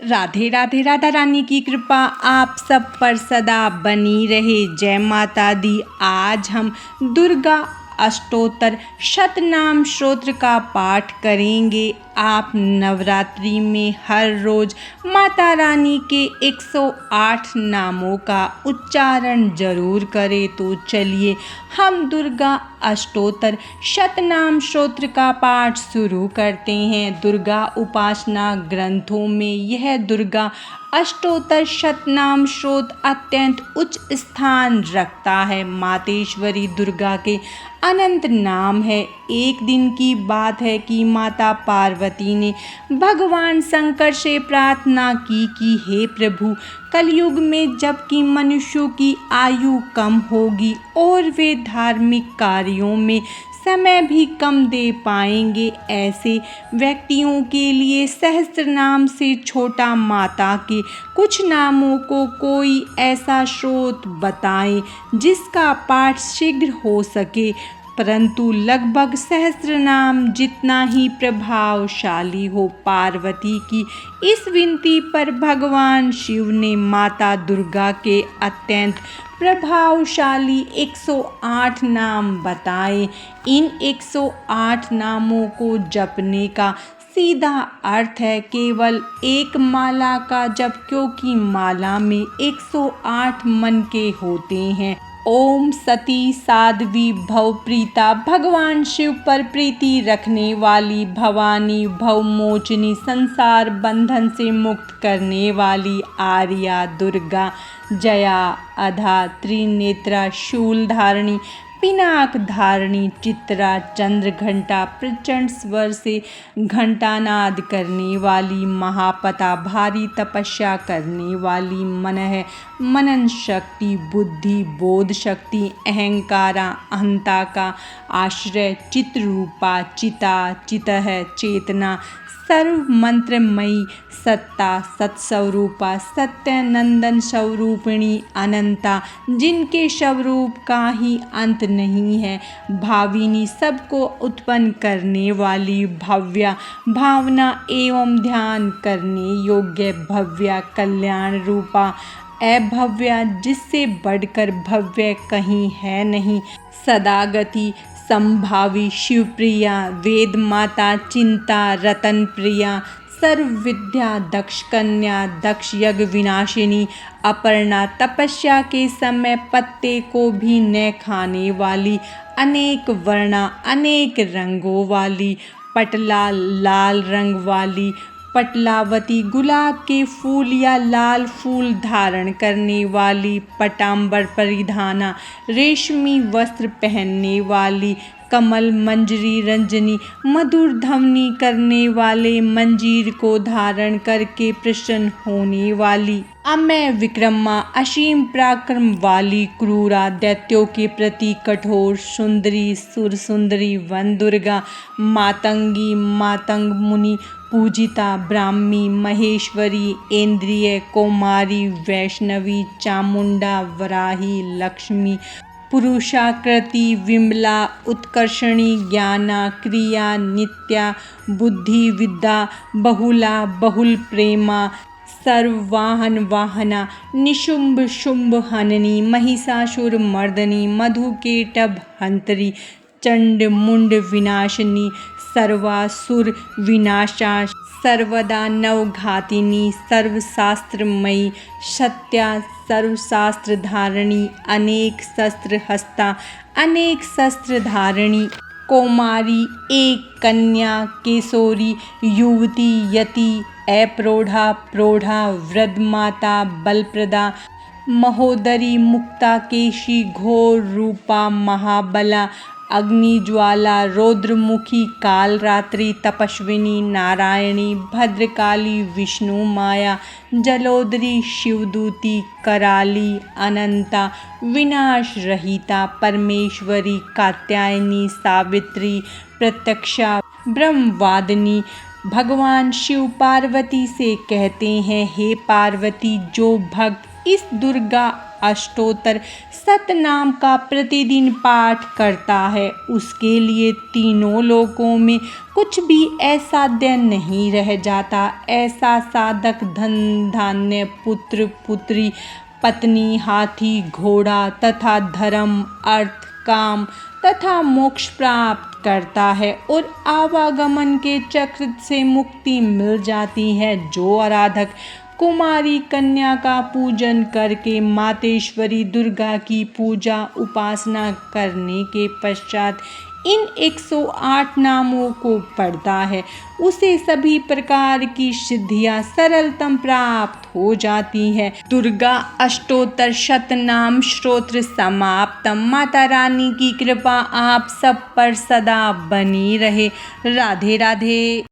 राधे राधे। राधा रानी की कृपा आप सब पर सदा बनी रहे। जय माता दी। आज हम दुर्गा अष्टोत्तर शतनाम स्तोत्र का पाठ करेंगे। आप नवरात्रि में हर रोज माता रानी के 108 नामों का उच्चारण जरूर करें। तो चलिए हम दुर्गा अष्टोत्तर शतनाम स्तोत्र का पाठ शुरू करते हैं। दुर्गा उपासना ग्रंथों में यह दुर्गा अष्टोत्तर शतनाम स्तोत्र अत्यंत उच्च स्थान रखता है। मातेश्वरी दुर्गा के अनंत नाम है। एक दिन की बात है कि माता पार्वती ने भगवान शंकर से प्रार्थना की कि हे प्रभु, कलयुग में जबकि मनुष्यों की आयु कम होगी और वे धार्मिक कार्यों में समय भी कम दे पाएंगे, ऐसे व्यक्तियों के लिए सहस्त्र नाम से छोटा माता के कुछ नामों को कोई ऐसा स्रोत बताएं जिसका पाठ शीघ्र हो सके, परंतु लगभग सहस्त्र नाम जितना ही प्रभावशाली हो। पार्वती की इस विनती पर भगवान शिव ने माता दुर्गा के अत्यंत प्रभावशाली 108 नाम बताए। इन 108 नामों को जपने का सीधा अर्थ है केवल एक माला का जप, क्योंकि माला में 108 मन के होते हैं। ओम सती साध्वी भवप्रीता, भगवान शिव पर प्रीति रखने वाली, भवानी भवमोचनी, संसार बंधन से मुक्त करने वाली, आर्या दुर्गा, जया अधा, त्रिनेत्रा, शूल धारणी, पिनाक धारणी, चित्रा, चंद्र घंटा, प्रचंड स्वर से घंटानाद करने वाली, महापता, भारी तपस्या करने वाली, मनन शक्ति, बुद्धि, बोध शक्ति, अहंकारा, अहंता का आश्रय, चित्रूपा, चिता, चितः, चेतना, सर्व मंत्रमयी, सत्ता, सत्स्वरूपा, सत्यानंदन स्वरूपिणी, अनंता, जिनके स्वरूप का ही अंत नहीं है, भाविनी, सबको उत्पन्न करने वाली, भव्या, भावना एवं ध्यान करने योग्य, भव्या, कल्याण रूपा, अभव्या, जिससे बढ़कर भव्य कहीं है नहीं, सदागति, संभावी, शिवप्रिया, वेद माता, चिंता, रतन प्रिया, सर्व विद्या, दक्ष कन्या, दक्ष यज्ञ विनाशिनी, अपर्णा, तपस्या के समय पत्ते को भी न खाने वाली, अनेक वर्णा, अनेक रंगों वाली, पटला, लाल रंग वाली, पटलावती, गुलाब के फूल या लाल फूल धारण करने वाली, पटांबर परिधाना, रेशमी वस्त्र पहनने वाली, कमल मंजरी रंजनी, मधुर ध्वनि करने वाले, मंजीर को धारण करके प्रसन्न होने वाली, अमय विक्रमा, असीम पराक्रम वाली, क्रूरा, दैत्यों के प्रति कठोर, सुंदरी, सुर सुंदरी, वन दुर्गा, मातंगी, मातंग मुनि पूजिता, ब्राह्मी, महेश्वरी, इंद्रिय, कौमारी, वैष्णवी, चामुंडा, वराही, लक्ष्मी, पुरुषाकृति, विमला, उत्कर्षणी, ज्ञाना, क्रिया, नित्या, बुद्धि, विद्या, बहुला, बहुल प्रेमा, सर्ववाहन वाहना, निशुंभ शुंभ हननी, महिषासुर मर्दनी, मधुकेटभ हंतरी, चंड मुंड विनाशिनी, सर्वासुर विनाशा, सर्वदा नवघातिनी, सर्वशास्त्रमयी, सत्या, सर्वशास्त्र धारणी, अनेक शस्त्र हस्ता, अनेक शस्त्र धारणी, कौमारी, एक कन्या, केशोरी, युवती, यति, अप्रौढ़ा, प्रौढ़ा, वृद्ध माता, बलप्रदा, महोदरी, मुक्ता केशी, घोर रूपा, महाबला, अग्निज्वाला, रौद्रमुखी, कालरात्रि, तपस्विनी, नारायणी, भद्रकाली, विष्णु माया, जलोदरी, शिवदूती, कराली, अनंता, विनाश रहिता, परमेश्वरी, कात्यायनी, सावित्री, प्रत्यक्षा, ब्रह्मवादिनी। भगवान शिव पार्वती से कहते हैं, हे पार्वती, जो भक्त इस दुर्गा अष्टोत्तर शतनाम का प्रतिदिन पाठ करता है, उसके लिए तीनों लोकों में कुछ भी असाध्य नहीं रह जाता। ऐसा साधक धन धान्य पुत्र पुत्री पत्नी हाथी घोड़ा तथा धर्म अर्थ काम तथा मोक्ष प्राप्त करता है और आवागमन के चक्र से मुक्ति मिल जाती है। जो आराधक कुमारी कन्या का पूजन करके मातेश्वरी दुर्गा की पूजा उपासना करने के पश्चात इन 108 नामों को पढ़ता है, उसे सभी प्रकार की सिद्धियां सरलतम प्राप्त हो जाती है। दुर्गा अष्टोत्तर शतनाम स्तोत्र समाप्तम। माता रानी की कृपा आप सब पर सदा बनी रहे। राधे राधे।